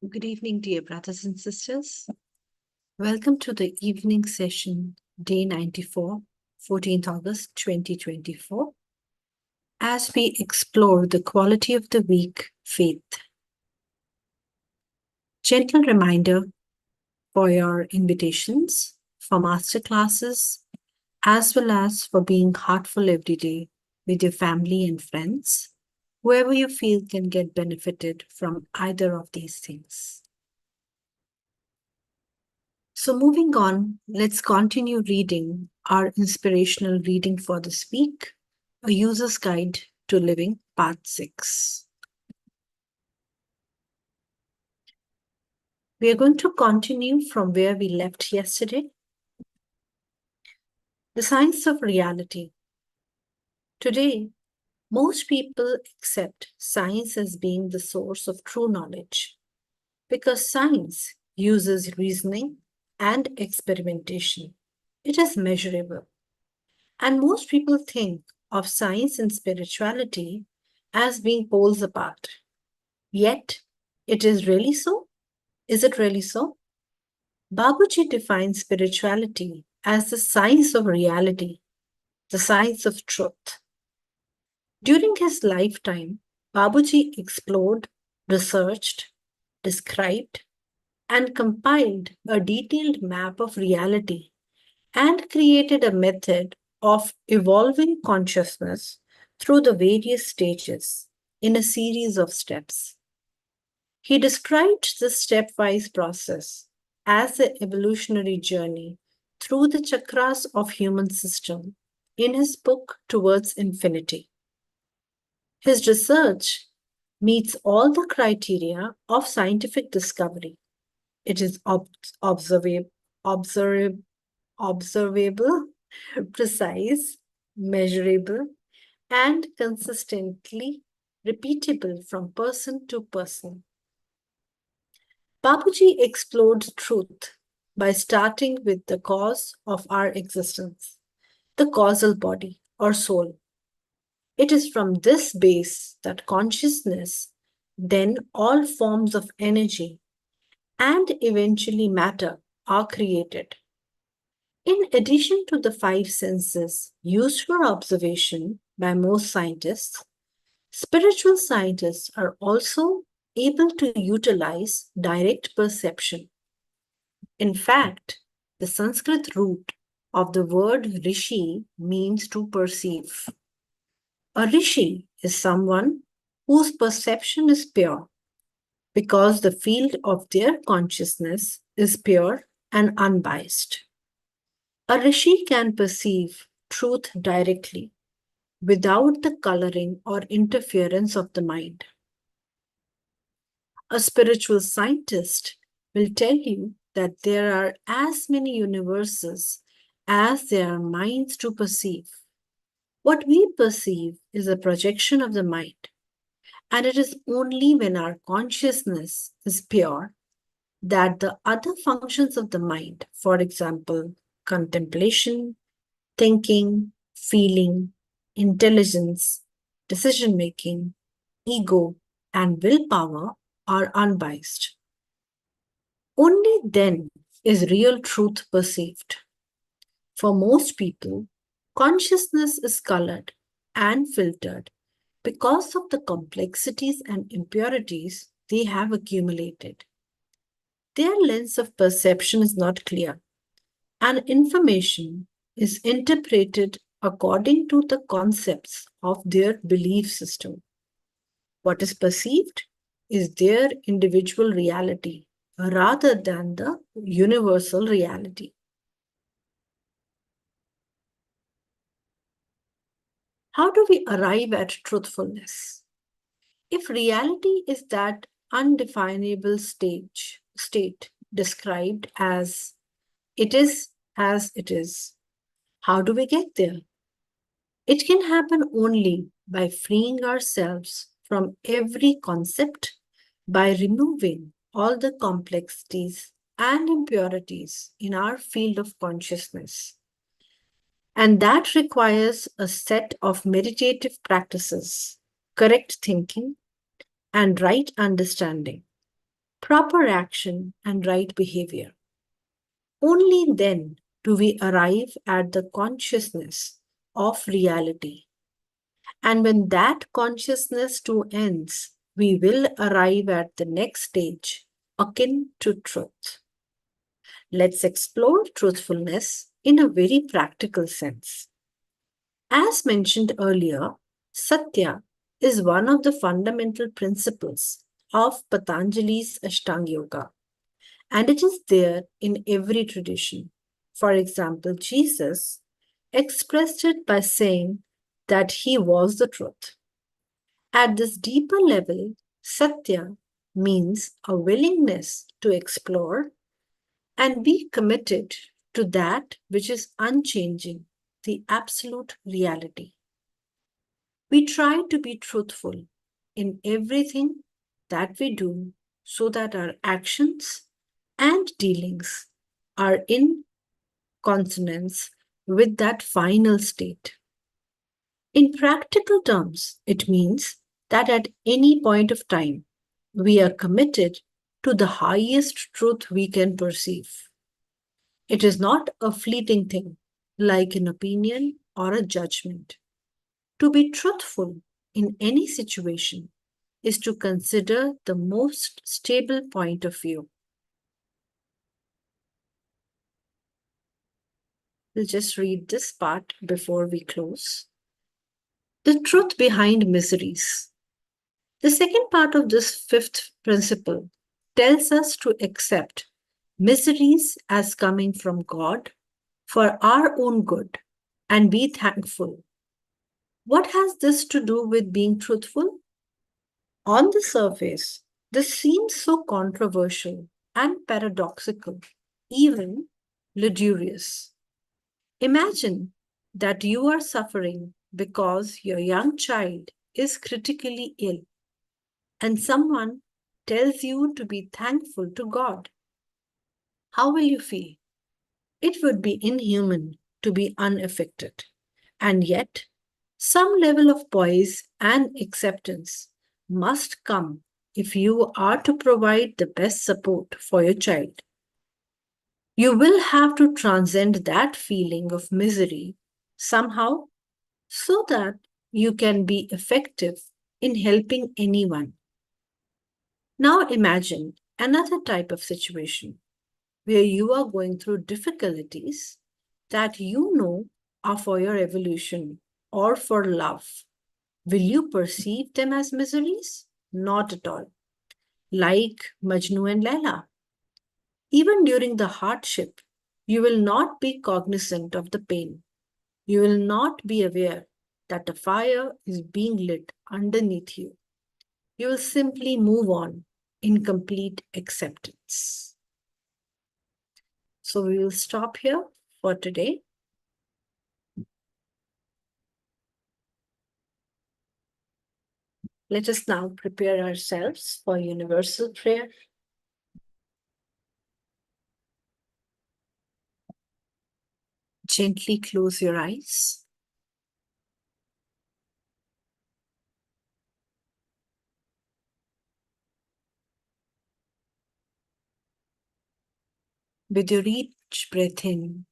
Good evening, dear brothers and sisters. Welcome to the evening session, day 94, 14th August 2024, as we explore the quality of the week, faith. Gentle reminder for your invitations, for masterclasses, as well as for being heartful every day with your family and friends, whoever you feel can get benefited from either of these things. So, moving on, let's continue reading our inspirational reading for this week, A User's Guide to Living, Part 6. We are going to continue from where we left yesterday. The science of reality. Today, most people accept science as being the source of true knowledge because science uses reasoning and experimentation. It is measurable. And most people think of science and spirituality as being poles apart. Yet, it is really so? Is it really so? Babuji defines spirituality as the science of reality, the science of truth. During his lifetime, Babuji explored, researched, described, and compiled a detailed map of reality and created a method of evolving consciousness through the various stages in a series of steps. He described this stepwise process as an evolutionary journey through the chakras of human system in his book Towards Infinity. His research meets all the criteria of scientific discovery. It is observable, precise, measurable, and consistently repeatable from person to person. Babuji explored truth by starting with the cause of our existence, the causal body or soul. It is from this base that consciousness, then all forms of energy, and eventually matter are created. In addition to the five senses used for observation by most scientists, spiritual scientists are also able to utilize direct perception. In fact, the Sanskrit root of the word rishi means to perceive. A rishi is someone whose perception is pure because the field of their consciousness is pure and unbiased. A rishi can perceive truth directly without the coloring or interference of the mind. A spiritual scientist will tell you that there are as many universes as there are minds to perceive. What we perceive is a projection of the mind, and it is only when our consciousness is pure that the other functions of the mind, for example, contemplation, thinking, feeling, intelligence, decision making, ego, and willpower are unbiased. Only then is real truth perceived. For most people, consciousness is colored and filtered because of the complexities and impurities they have accumulated. Their lens of perception is not clear, and information is interpreted according to the concepts of their belief system. What is perceived is their individual reality rather than the universal reality. How do we arrive at truthfulness? If reality is that undefinable state described as it is as it is, how do we get there? It can happen only by freeing ourselves from every concept, by removing all the complexities and impurities in our field of consciousness. And that requires a set of meditative practices, correct thinking, and right understanding. proper action, and right behavior. Only then do we arrive at the consciousness of reality. And when that consciousness too ends, we will arrive at the next stage, akin to truth. Let's explore truthfulness in a very practical sense. As mentioned earlier, Satya is one of the fundamental principles of Patanjali's Ashtanga Yoga, and it is there in every tradition. For example, Jesus expressed it by saying that he was the truth. At this deeper level, Satya means a willingness to explore and be committed to that which is unchanging, the absolute reality. We try to be truthful in everything that we do so that our actions and dealings are in consonance with that final state. In practical terms, it means that at any point of time, we are committed to the highest truth we can perceive. It is not a fleeting thing, like an opinion or a judgment. To be truthful in any situation is to consider the most stable point of view. We'll just read this part before we close. The truth behind miseries. The second part of this fifth principle tells us to accept miseries as coming from God for our own good and be thankful. What has this to do with being truthful? On the surface, this seems so controversial and paradoxical, even ludicrous. Imagine that you are suffering because your young child is critically ill and someone tells you to be thankful to God. How will you feel? It would be inhuman to be unaffected. And yet, some level of poise and acceptance must come if you are to provide the best support for your child. You will have to transcend that feeling of misery somehow so that you can be effective in helping anyone. Now imagine another type of situation where you are going through difficulties that you know are for your evolution or for love. Will you perceive them as miseries? Not at all. Like Majnu and Laila. Even during the hardship, you will not be cognizant of the pain. You will not be aware that a fire is being lit underneath you. You will simply move on in complete acceptance. So we will stop here for today. Let us now prepare ourselves for universal prayer. Gently close your eyes. With your each breath in,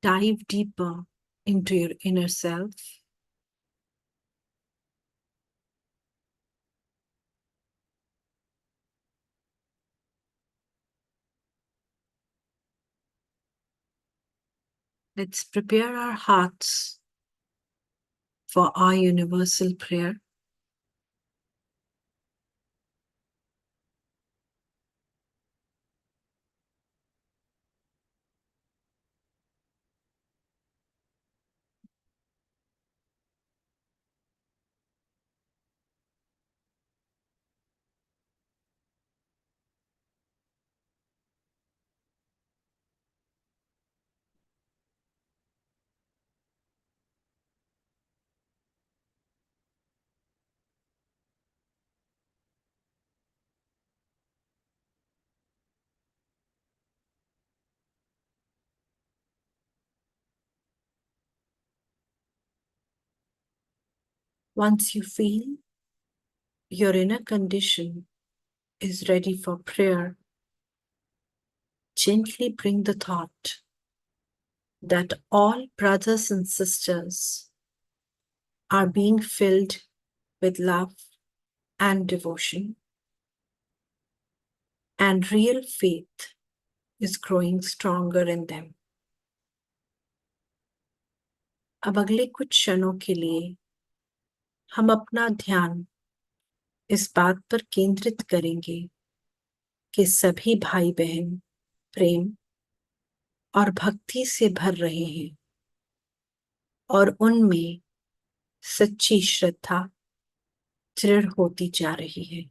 dive deeper into your inner self. Let's prepare our hearts for our universal prayer. Once you feel your inner condition is ready for prayer, gently bring the thought that all brothers and sisters are being filled with love and devotion, and real faith is growing stronger in them. अब अगले कुछ क्षणों के लिए हम अपना ध्यान इस बात पर केंद्रित करेंगे कि सभी भाई बहन प्रेम और भक्ति से भर रहे हैं और उनमें सच्ची श्रद्धा दृढ़ होती जा रही है।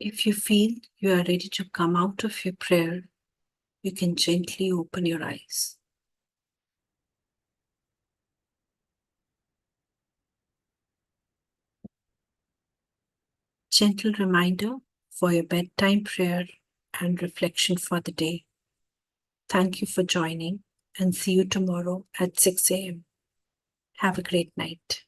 If you feel you are ready to come out of your prayer, you can gently open your eyes. Gentle reminder for your bedtime prayer and reflection for the day. Thank you for joining and see you tomorrow at 6 a.m. Have a great night.